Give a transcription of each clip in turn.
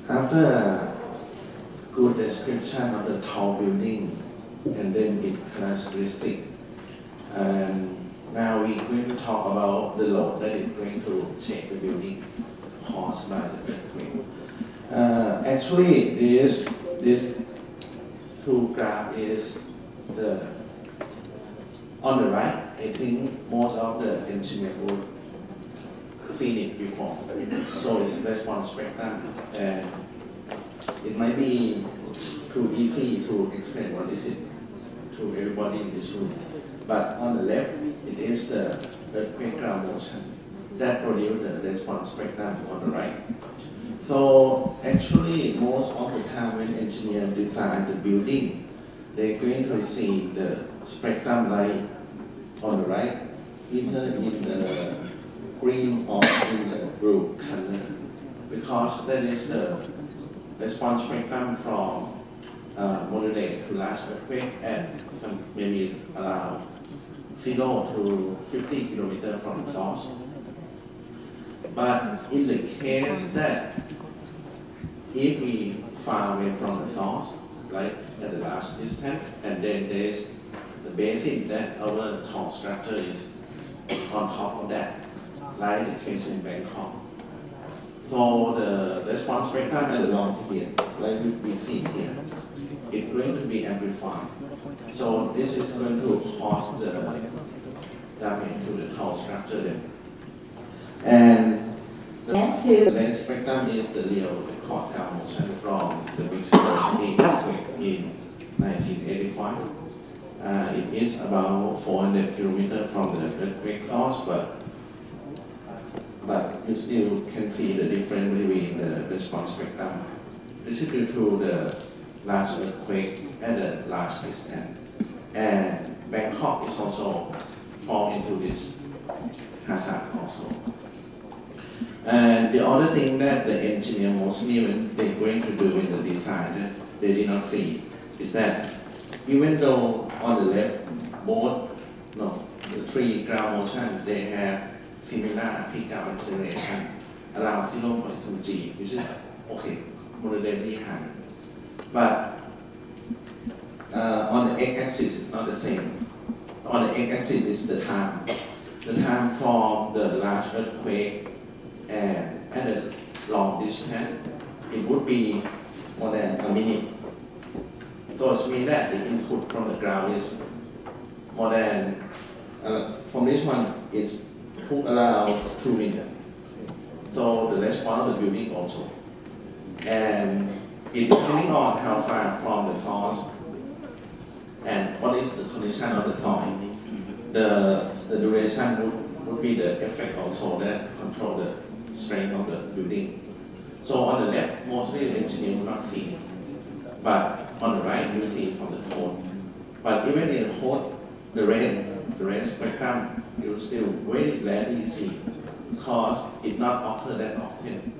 After a good description of the tall building and then its characteristic, and now we're going to talk about the load that is going to shake the building caused by the earthquake. Actually, this two graph is on the right. I think most of the engineers would seen it before. So it's response spectrum, and it might be too easy to explain what is it to everybody in this room. But on the left, it is the earthquake ground motion that produce the response spectrum on the right. So actually, most of the time when engineers design the building, they're going to receive the spectrum light on the right, either in the green or in the blue color, because that is the response spectrum from moderate to large earthquake, and maybe around 0 to 50 kilometers from the source. But in the case that if we far away from the source, like at a large distance, and then there's the basin that our tall structure is on top of that, like the case in Bangkok. So the response spectrum at the long period, like we see here, it's going to be amplified. So this is going to cause the damage to the tall structure then. And the length spectrum is the real record ground motion from the big velocity earthquake in 1985. It is about 400 kilometers from the earthquake source, but you still can see the difference between the response spectrum. This is due to the large earthquake at a large distance. And Bangkok is also fall into this hazard also. And the other thing that the engineer mostly when they're going to do in the design that they did not see is that even though on the left, the three ground motion, they have similar peak out acceleration around 0.2 g, which is okay, moderately high. But on the x-axis, it's not the same. On the x-axis is the time. The time from the large earthquake and at a long distance, it would be more than a minute. So it means that the input from the ground is more than, from this one, it's took around 2 minutes. So the response of the building also. And it depending on how far from the source and what is the condition of the soil, the duration would be the effect also that control the strength of the building. So on the left, mostly the engineer will not see it. But on the right, you see it from the code. But even in the code, the red spectrum, you still very rarely see because it not occur that often.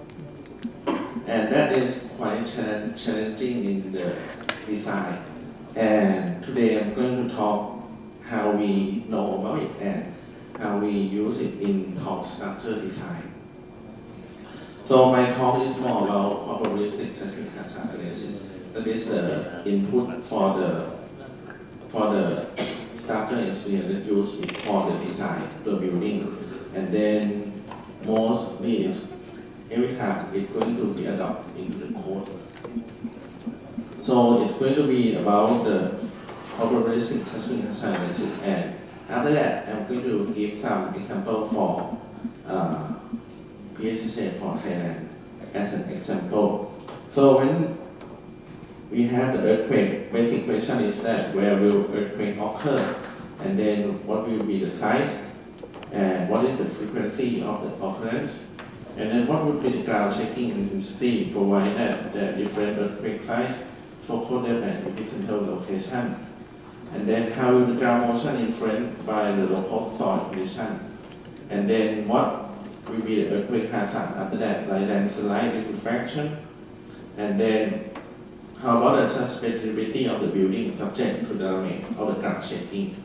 And that is quite challenging in the design. And today I'm going to talk how we know about it and how we use it in tall structure design. So my talk is more about probabilistic seismic hazard analysis. That is the input for the structure engineer that use it for the design, the building. And then mostly is every time it's going to be adopted into the code. So it's going to be about the probabilistic seismic hazard analysis, and after that I'm going to give some example for PSSA for Thailand as an example. So when we have the earthquake, basic question is that where will earthquake occur, and then what will be the size, and what is the frequency of the occurrence, and then what would be the ground shaking intensity provided at the different earthquake size, focal depth and epicenter location, and then how will the ground motion influenced by the local soil condition, and then what will be the earthquake hazard after that, like landslide, liquefaction, and then how about the susceptibility of the building subject to the damage of the ground shaking.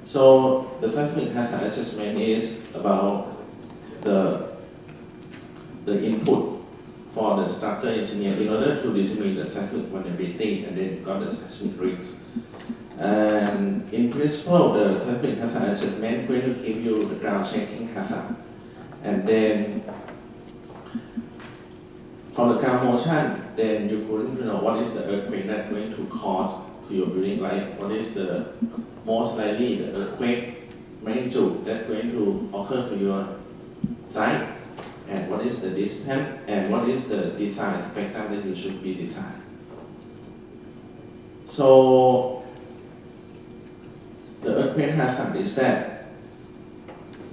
So the seismic hazard assessment is about the the input for the structure engineer in order to determine the seismic vulnerability and then got the seismic risk. And in principle, the seismic hazard assessment going to give you the ground shaking hazard. And then from the ground motion, then you couldn't know what is the earthquake that's going to cause to your building, like what is the most likely the earthquake magnitude that's going to occur to your site, and what is the distance, and what is the design spectrum that you should be designed. So the earthquake hazard is that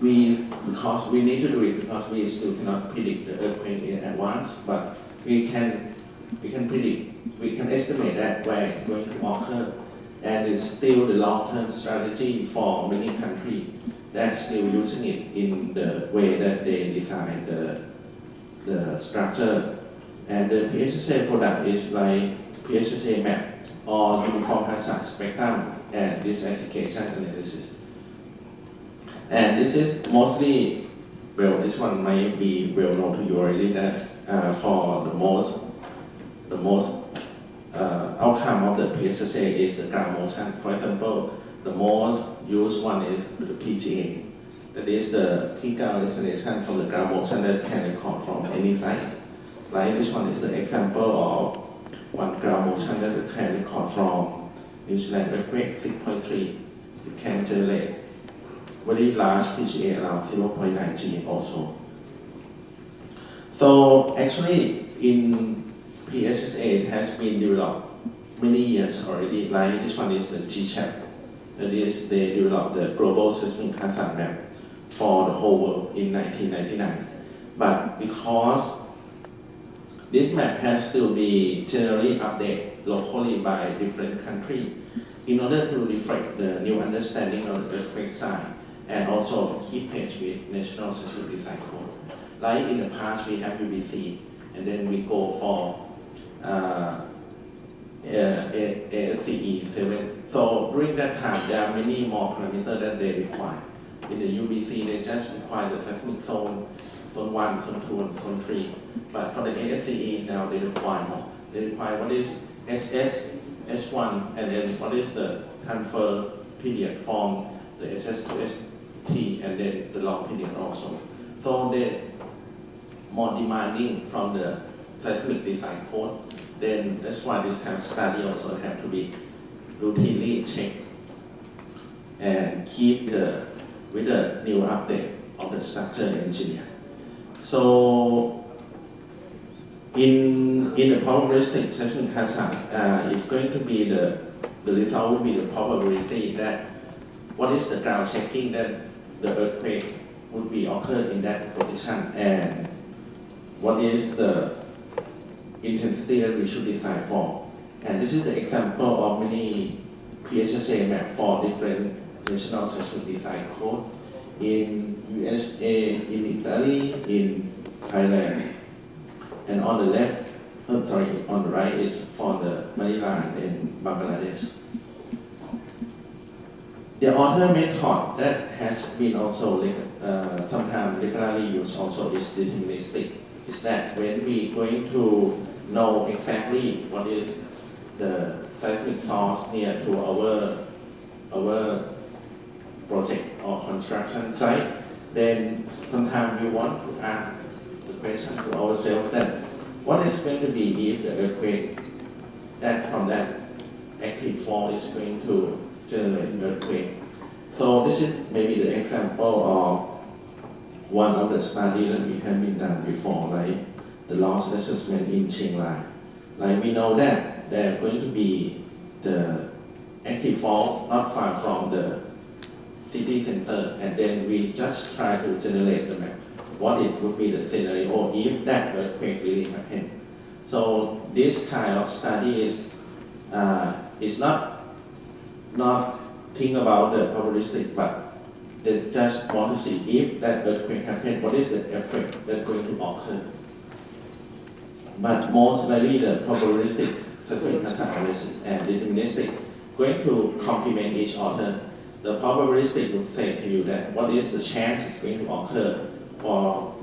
because we need to do it because we still cannot predict the earthquake in advance, but we can predict, we can estimate that where it's going to occur, and it's still the long-term strategy for many countries that's still using it in the way that they design the structure. And the PHSA product is like PHSA map or uniform hazard spectrum and disaggregation analysis. And this is mostly, well, this one might be well known to you already, that for the most outcome of the PSSA is the ground motion. For example, the most used one is the PGA. That is the peak ground acceleration from the ground motion that can record from any site. Like this one is the example of one ground motion that can record from New Zealand earthquake 6.3. It can generate very large PGA around 0.9 G also. So actually in PSSA it has been developed many years already. Like this one is the GCHAP. That is, they developed the Global Seismic Hazard Map for the whole world in 1999. But because this map has to be generally updated locally by different countries in order to reflect the new understanding of the earthquake sign and also keep pace with National Seismic Design Code. Like in the past we have UBC, and then we go for ASCE 7. So during that time there are many more parameters that they require. In the UBC they just require the seismic zone 1, zone 2, and zone 3. But for the ASCE now they require more. They require what is SS, S1, and then what is the transfer period from the SS to ST, and then the long period also. So they more demanding from the seismic design code. Then that's why this kind of study also have to be routinely checked and keep with the new update of the structure engineer. So in the probabilistic seismic hazard, it's going to be the result will be the probability that what is the ground shaking that the earthquake would be occurred in that position, and what is the intensity that we should design for. And this is the example of many PSSA map for different national seismic design code in USA, in Italy, in Thailand. And on the left, on the right is for the Manila and Bangladesh. The other method that has been also sometimes regularly used also is deterministic. Is that when we going to know exactly what is the seismic source near to our project or construction site, then sometimes we want to ask the question to ourselves that what is going to be if the earthquake that from that active fault is going to generate an earthquake. So this is maybe the example of one of the studies that we have been done before, like the loss assessment in Chiang Rai. Like we know that there are going to be the active fault not far from the city center, and then we just try to generate the map. What it would be the scenario if that earthquake really happened. So this kind of study is not think about the probabilistic, but they just want to see if that earthquake happened, what is the effect that's going to occur. But most likely the probabilistic seismic hazard analysis and deterministic going to complement each other. The probabilistic would say to you that what is the chance it's going to occur for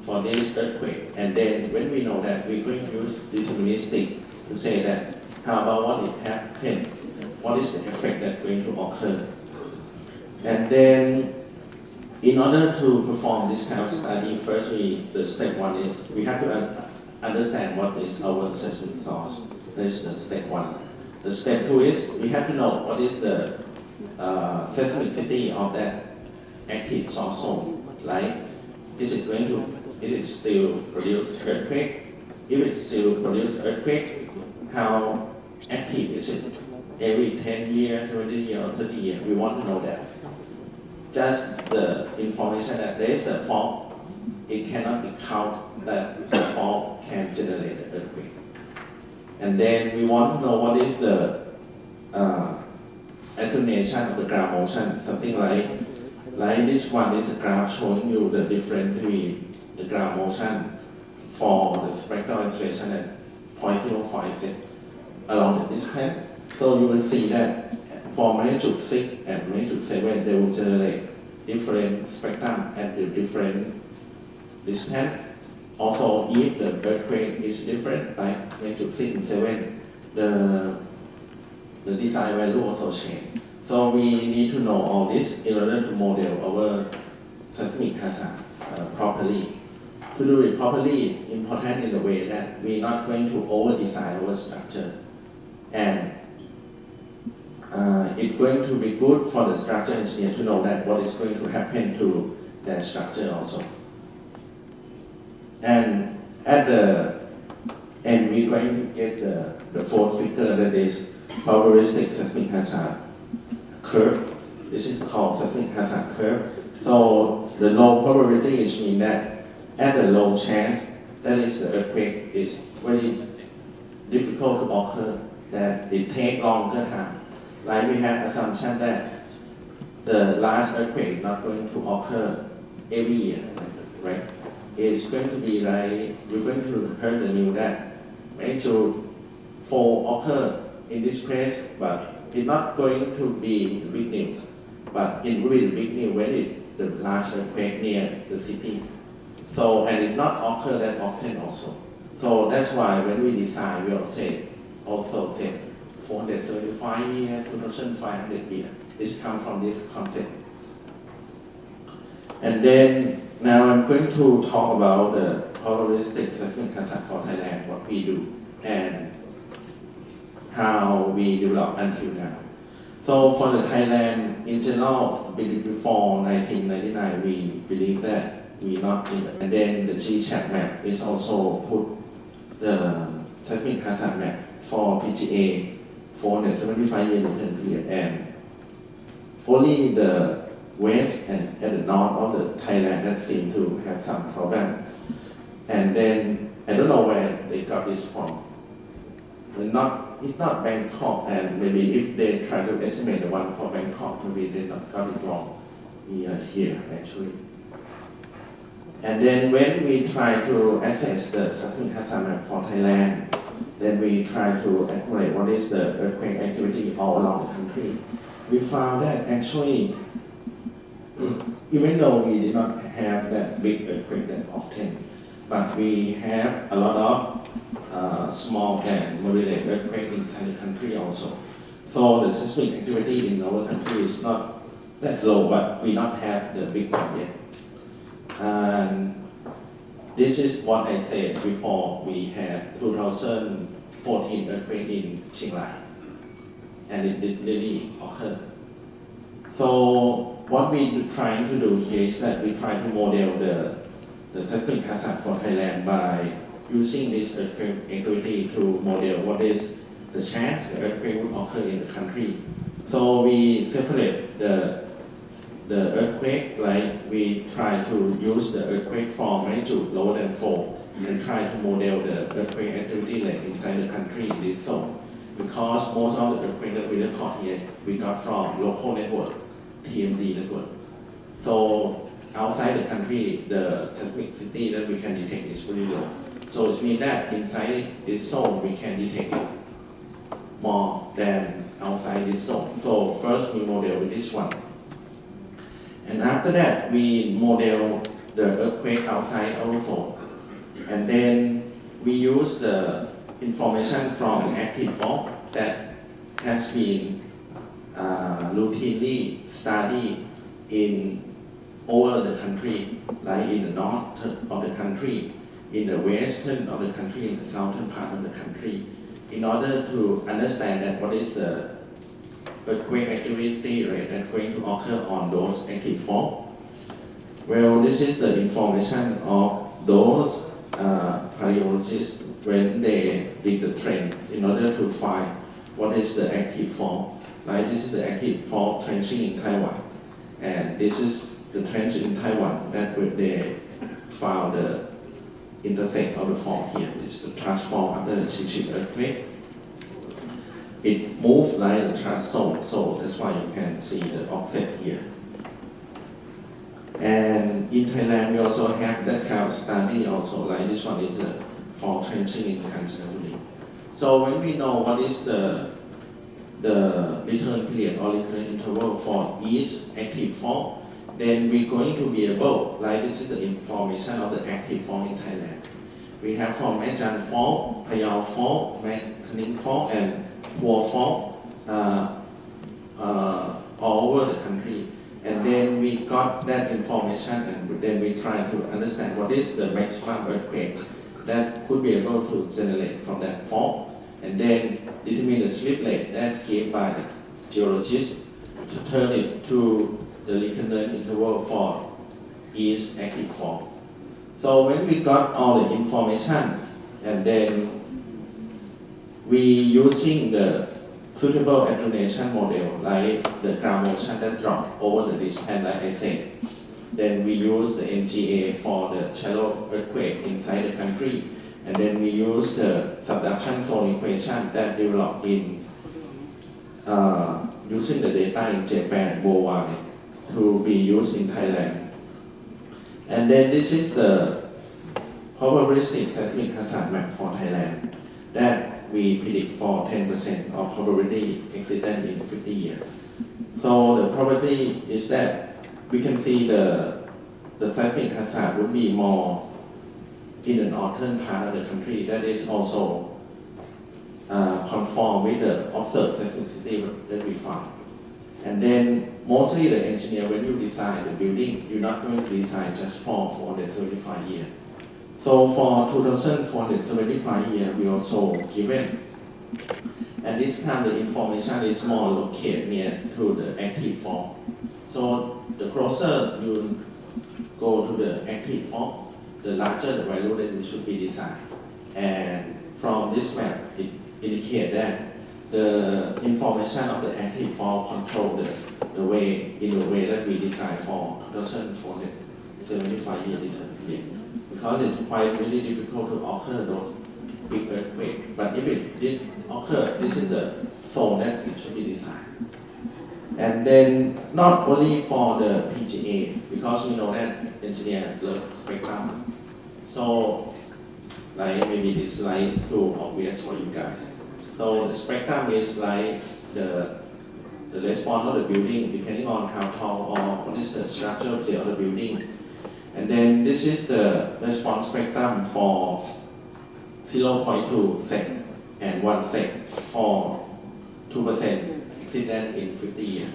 for this earthquake. And then when we know that, we're going to use deterministic to say that how about what it happened, what is the effect that's going to occur. And then in order to perform this kind of study, first the step one is we have to understand what is our seismic source. That is the step one. The step two is we have to know what is the seismicity of that active source zone. Like, is it still produce earthquake? If it still produce earthquake, how active is it? Every 10 years, 20 years, or 30 years, we want to know that. Just the information that there is a fault, it cannot be counted that the fault can generate the earthquake. And then we want to know what is the attenuation of the ground motion, something like this one is a graph showing you the difference between the ground motion for the spectral acceleration at 0.05 along the distance. So you will see that for magnitude 6 and magnitude 7, they will generate different spectrum at the different distance. Also, if the earthquake is different, like magnitude 6 and 7, the design value also change. So we need to know all this in order to model our seismic hazard properly. To do it properly is important in the way that we're not going to over-design our structure. And it's going to be good for the structure engineer to know that what is going to happen to that structure also. And at the end, we're going to get the fourth figure, that is probabilistic seismic hazard curve. This is called seismic hazard curve. So the low probabilities mean that at the low chance, that is the earthquake is very difficult to occur, that it takes longer time. Like we have assumption that the large earthquake is not going to occur every year, right? It's going to be like, you're going to hear the news that magnitude 4 occur in this place, but it's not going to be big news. But it will be the big news when the large earthquake near the city. So, and it not occur that often also. So that's why when we design, we also say 475 years, 2,500 years. This comes from this concept. And then now I'm going to talk about the probabilistic seismic hazard for Thailand, what we do, and how we develop until now. So for the Thailand, in general, before 1999, we believe that we not need it. And then the G-chat map is also put the seismic hazard map for PGA 475-year return period, and only the west and the north of the Thailand that seem to have some problem. And then I don't know where they got this from. It's not Bangkok, and maybe if they try to estimate the one for Bangkok, maybe they not got it wrong. We are here actually. And then when we try to assess the seismic hazard map for Thailand, then we try to accumulate what is the earthquake activity all along the country. We found that actually, even though we did not have that big earthquake that often, but we have a lot of small and moderate earthquake inside the country also. So the seismic activity in our country is not that low, but we not have the big one yet. And this is what I said before. We had 2014 earthquake in Chiang Rai, and it did really occur. So what we trying to do here is that we try to model the seismic hazard for Thailand by using this earthquake activity to model what is the chance the earthquake would occur in the country. So we separate the earthquake, like we try to use the earthquake from magnitude lower than 4 and try to model the earthquake activity rate inside the country in this zone. Because most of the earthquake that we record here, we got from local network, TMD network. So outside the country, the seismicity that we can detect is very low. So it means that inside this zone, we can detect it more than outside this zone. So first we model with this one. And after that, we model the earthquake outside our zone. And then we use the information from active fault that has been routinely studied in over the country, like in the north of the country, in the western of the country, in the southern part of the country, in order to understand that what is the earthquake activity rate that's going to occur on those active faults. Well, this is the information of those paleontologists when they did the trend in order to find what is the active fault. Like this is the active fault trenching in Taiwan, and this is the trench in Taiwan that they found the intersect of the fault here. This is the thrust fault after the Chichik earthquake. It moves like the thrust zone, so that's why you can see the offset here. And in Thailand, we also have that kind of study also, like this one is a fault trenching in Kanchanaburi. So when we know what is the return period or return interval for each active fault, then we're going to be able, like this is the information of the active fault in Thailand. We have from Majan fault, Payao fault, Kanin fault, and Pua fault all over the country. And then we got that information, and then we try to understand what is the maximum earthquake that could be able to generate from that fault, and then determine the slip rate that given by the geologist to turn it to the recurrent interval for each active fault. So when we got all the information, and then we using the suitable attenuation model like the ground motion that drop over the distance, like I said. Then we use the NGA for the shallow earthquake inside the country, and then we use the subduction zone equation that developed in using the data in Japan worldwide to be used in Thailand. And then this is the probabilistic seismic hazard map for Thailand that we predict for 10% of probability accident in 50 years. So the probability is that we can see the seismic hazard would be more in the northern part of the country that is also conform with the observed seismicity that we found. And then mostly the engineer, when you design the building, you're not going to design just for 475 years. So for 2,475 years, we also given. And this time the information is more located near to the active fault. So the closer you go to the active fault, the larger the value that we should be designed. And from this map, it indicates that the information of the active fault control the way in the way that we design for 2,475 year return period. Because it's quite really difficult to occur those big earthquakes. But if it did occur, this is the zone that it should be designed. And then not only for the PGA, because we know that engineers love spectrum. So like maybe this slide is too obvious for you guys. So the spectrum is like the response of the building depending on how tall or what is the structure of the other building. And then this is the response spectrum for 0.2 sec and 1 sec for 2% accident in 50 years.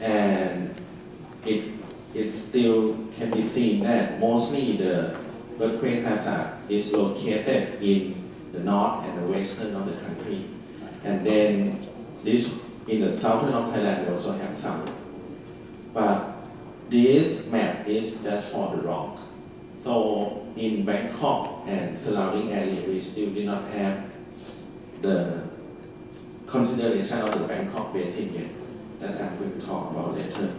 And it still can be seen that mostly the earthquake hazard is located in the north and the western of the country. And then this in the southern of Thailand we also have some. But this map is just for the rock. So in Bangkok and surrounding area, we still do not have the consideration of the Bangkok basin yet, that I'm going to talk about later.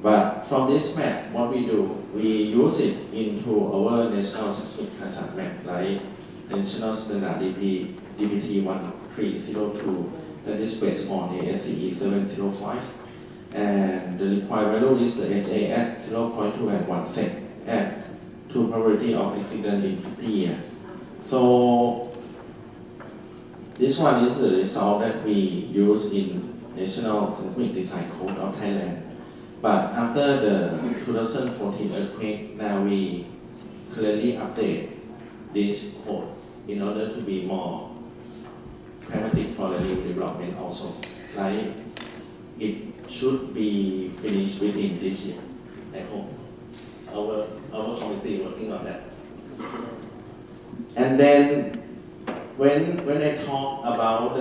But from this map, what we do, we use it into our national seismic hazard map, like National Standard DPT 1302, that is based on ASCE 705. And the required value is the SA at 0.2 and 1 sec at 2 probability of accident in 50 years. So this one is the result that we use in National Seismic Design Code of Thailand. But after the 2014 earthquake, now we clearly update this code in order to be more pragmatic for the new development also. Like it should be finished within this year. I hope our committee working on that. And then when I talk about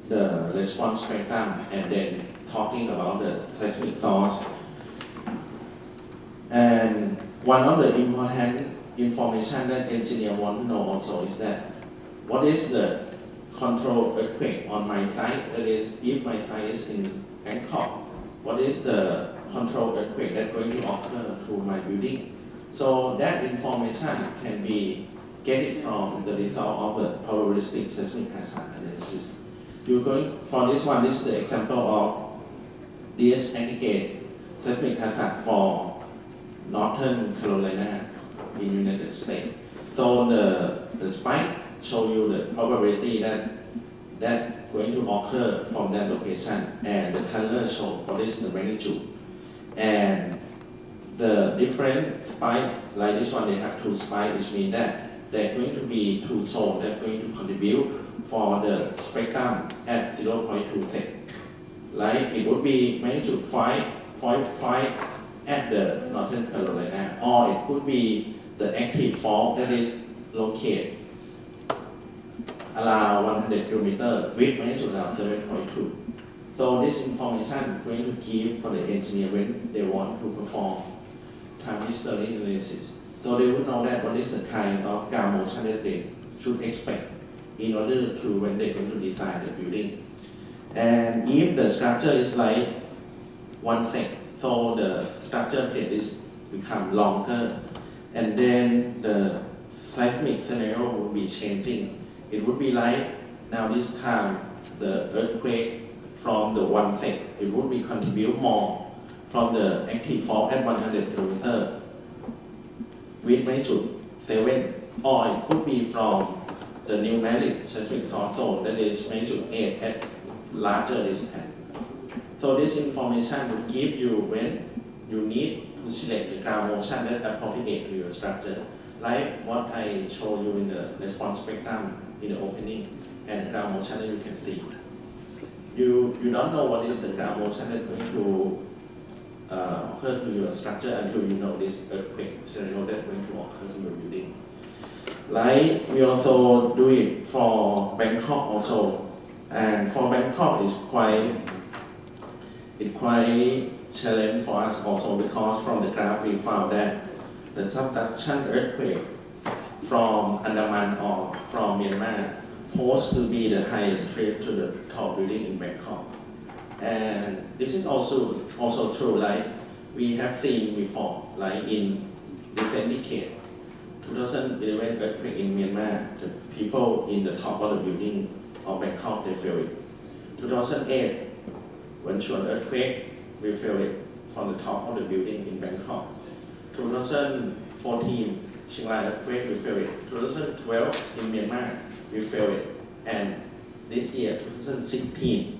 the response spectrum and then talking about the seismic source, and one of the important information that engineer want to know also is that what is the control earthquake on my site? That is, if my site is in Bangkok, what is the control earthquake that's going to occur to my building? So that information can be get it from the result of the probabilistic seismic hazard analysis. You're going for this one. This is the example of this aggregate seismic hazard for Northern Carolina in United States. So the spike show you the probability that going to occur from that location, and the color show what is the magnitude. And the different spike, like this one, they have two spikes, which means that there are going to be two zones that are going to contribute for the spectrum at 0.2 second. Like it would be magnitude 5.5 at the Northern Carolina, or it could be the active fault that is located around 100 kilometers with magnitude around 7.2. So this information is going to give for the engineer when they want to perform time history analysis. So they would know that what is the kind of ground motion that they should expect in order to when they're going to design the building. And if the structure is like one thing, so the structure plate is become longer, and then the seismic scenario would be changing. It would be like now this time the earthquake from the one thing, it would be contribute more from the active fault at 100 kilometers with magnitude 7, or it could be from the numeric seismic source zone that is magnitude 8 at larger distance. So this information will give you when you need to select the ground motion that appropriate to your structure, like what I show you in the response spectrum in the opening and ground motion that you can see. You don't know what is the ground motion that's going to occur to your structure until you know this earthquake scenario that's going to occur to your building. Like we also do it for Bangkok also, and for Bangkok it's quite challenge for us also, because from the graph we found that the subduction earthquake from Andaman or from Myanmar supposed to be the highest threat to the tall building in Bangkok. And this is also true, like we have seen before, like in recent decade, 2011 earthquake in Myanmar, the people in the top of the building of Bangkok, they feel it. 2008, Wenchuan earthquake, we feel it from the top of the building in Bangkok. 2014, Chiang Rai earthquake, we feel it. 2012 in Myanmar, we feel it. And this year, 2016,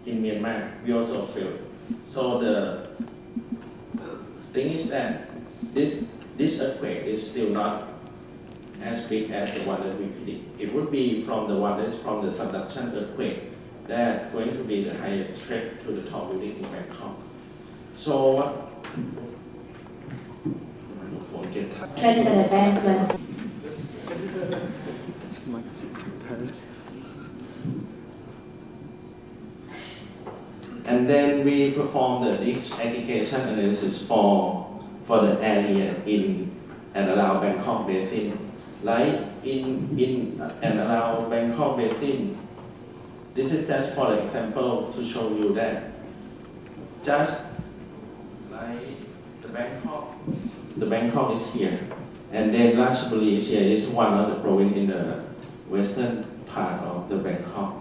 in Myanmar, we also feel it. So the thing is that this earthquake is still not as big as the one that we predict. It would be from the one that's from the subduction earthquake that's going to be the highest threat to the tall building in Bangkok. So what? Trends and advancement. And then we perform the next aggregation analysis for the area in and around Bangkok Basin. Like in and around Bangkok Basin, this is just for example to show you that just like the Bangkok is here, and then Ratchaburi is here, is one of the province in the western part of the Bangkok.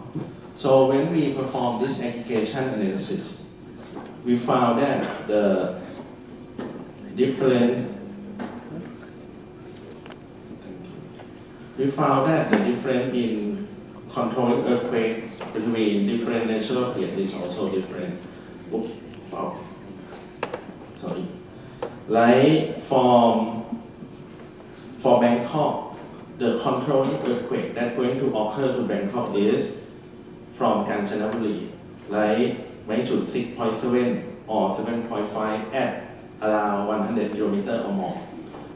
So when we perform this aggregation analysis, we found that the difference in controlling earthquake between different natural period is also different. Oops, wow. Sorry. Like for Bangkok, the controlling earthquake that's going to occur to Bangkok is from Kanchanaburi, like magnitude 6.7 or 7.5 at around 100 km or more.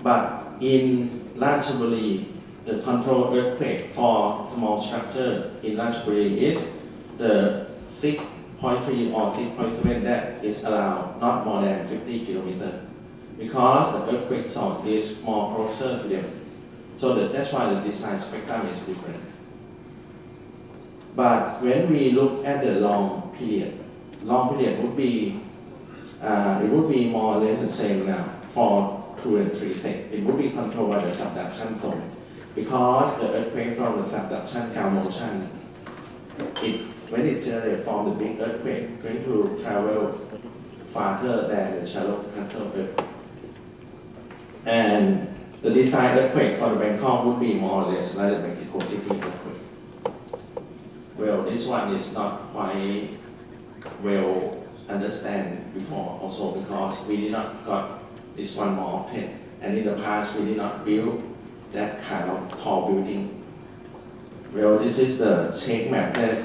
But in Ratchaburi, the control earthquake for small structure in Ratchaburi is the 6.3 or 6.7 that is around not more than 50 km because the earthquake source is more closer to them. So that's why the design spectrum is different. But when we look at the long period would be it would be more or less the same now for 2 and 3 sec. It would be controlled by the subduction zone because the earthquake from the subduction ground motion, when it generates from the big earthquake, going to travel farther than the shallow cluster earthquake. And the design earthquake for the Bangkok would be more or less like the Mexico City earthquake. Well, this one is not quite well understand before also because we did not got this one more often, and in the past we did not build that kind of tall building. Well, this is the shake map that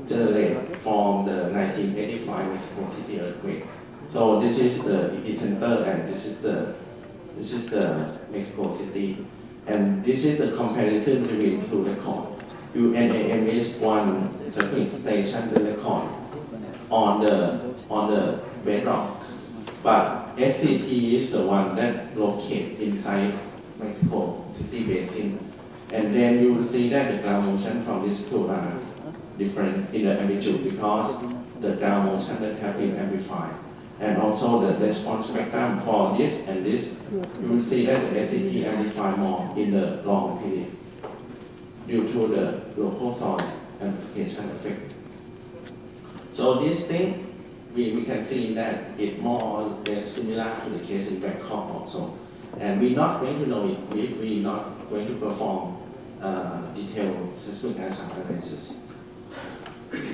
generated from the 1985 Mexico City earthquake. So this is the epicenter and this is the Mexico City, and this is the comparison between two records. UNAM is one seismic station the record on the bedrock, but SCT is the one that located inside Mexico City basin, and then you will see that the ground motion from these two are different in the amplitude because the ground motion that have been amplified, and also the response spectrum for this and this, you will see that the SCT amplify more in the long period due to the local soil amplification effect. So this thing, we can see that it more or less similar to the case in Bangkok also. And we're not going to know it if we're not going to perform detailed seismic hazard analysis.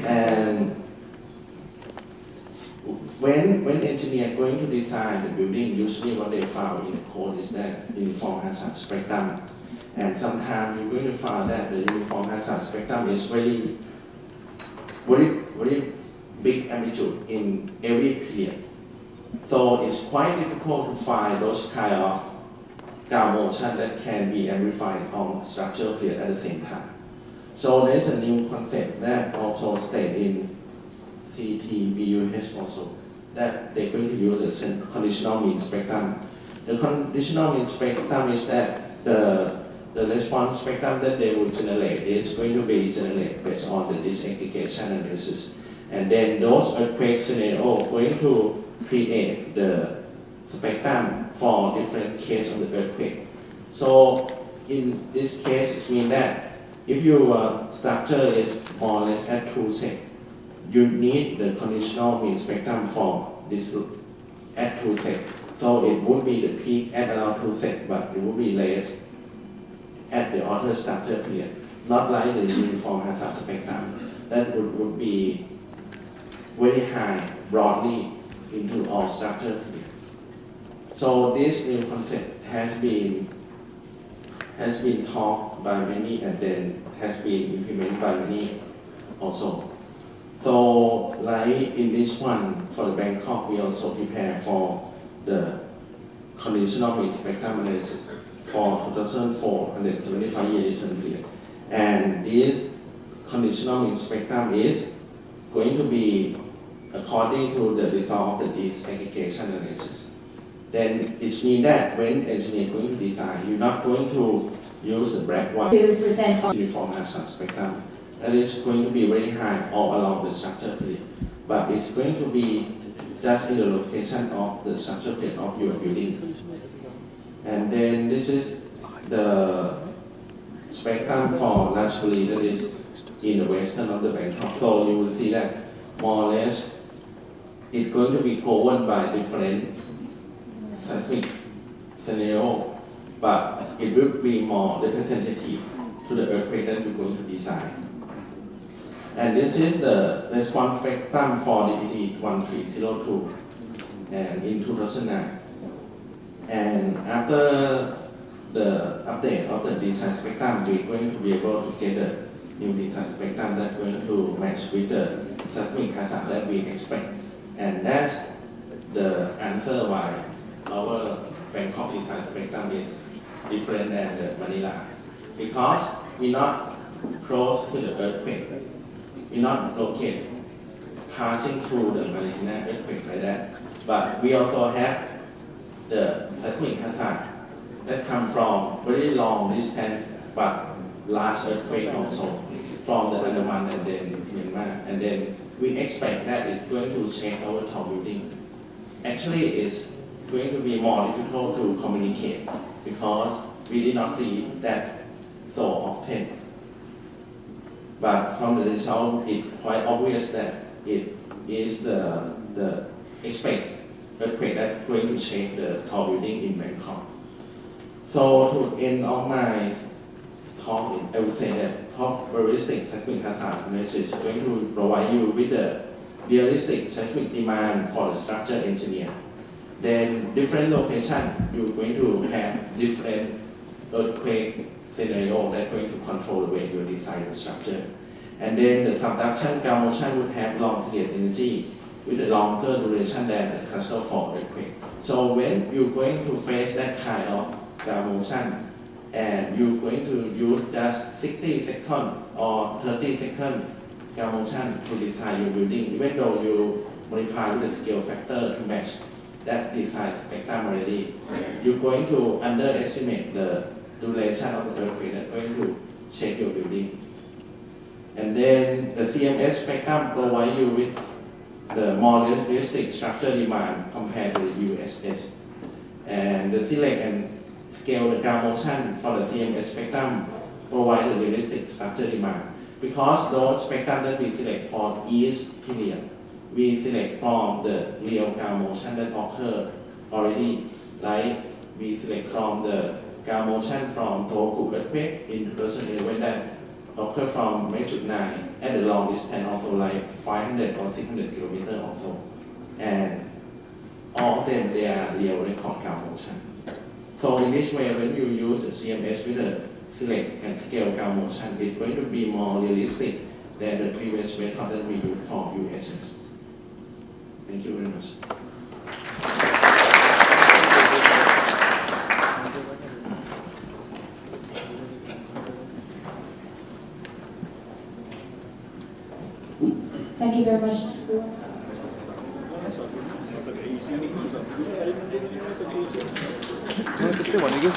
And when engineers going to design the building, usually what they found in the code is that uniform hazard spectrum. And sometimes you're going to find that the uniform hazard spectrum is very big amplitude in every period. So it's quite difficult to find those kind of ground motion that can be amplified on structural period at the same time. So there's a new concept that also stated in CTBUH also, that they're going to use the conditional mean spectrum. The conditional mean spectrum is that the response spectrum that they will generate is going to be generated based on the disaggregation analysis. And then those earthquake scenarios are going to create the spectrum for different cases of the earthquake. So in this case, it means that if your structure is more or less at 2 sec, you need the conditional mean spectrum for this at 2 sec. So it would be the peak at around 2 sec, but it would be less at the other structure period, not like the uniform hazard spectrum that would be very high broadly into all structure period. So this new concept has been taught by many and then has been implemented by many also. So like in this one for the Bangkok, we also prepare for the conditional mean spectrum analysis for 2,475 year return period. And this conditional mean spectrum is going to be according to the result of the disaggregation analysis. Then it means that when engineer going to design, you're not going to use the black one to present on uniform hazard spectrum. That is going to be very high all along the structure period, but it's going to be just in the location of the structure period of your building. And then this is the spectrum for Ratchaburi that is in the western of the Bangkok. So you will see that more or less it's going to be governed by different seismic scenario, but it will be more representative to the earthquake that you're going to design. And this is the response spectrum for DPT 1302 and in 2009. And after the update of the design spectrum, we're going to be able to get a new design spectrum that's going to match with the seismic hazard that we expect. And that's the answer why our Bangkok design spectrum is different than the Manila. Because we're not close to the earthquake. We're not located passing through the Mariana earthquake like that. But we also have the seismic hazard that come from very long distance but large earthquake also from the Andaman and then Myanmar. And then we expect that it's going to change our tall building. Actually, it's going to be more difficult to communicate because we did not see that so often. But from the result, it's quite obvious that it is the expect earthquake that's going to change the tall building in Bangkok. So to end of my talk, I would say that probabilistic seismic hazard analysis is going to provide you with the realistic seismic demand for the structure engineer. Then different location, you're going to have different earthquake scenario that's going to control the way you design the structure. And then the subduction ground motion would have long period energy with a longer duration than the cluster fault earthquake. So when you're going to face that kind of ground motion and you're going to use just 60 seconds or 30 seconds ground motion to design your building, even though you modify with the scale factor to match that design spectrum already, you're going to underestimate the duration of the earthquake that's going to shake your building. And then the CMS spectrum provides you with the more realistic structure demand compared to the USS. And the select and scale the ground motion for the CMS spectrum provide the realistic structure demand. Because those spectrum that we select for each period, we select from the real ground motion that occur already. Like we select from the ground motion from Tohoku earthquake in 2011 that occurred from magnitude 9 at the long distance, also like 500 or 600 kilometers also. And all of them, they are real record ground motion. So in this way, when you use the CMS with the select and scale ground motion, it's going to be more realistic than the previous method that we used for USS. Thank you very much. Thank you very much. Este, bueno, yo.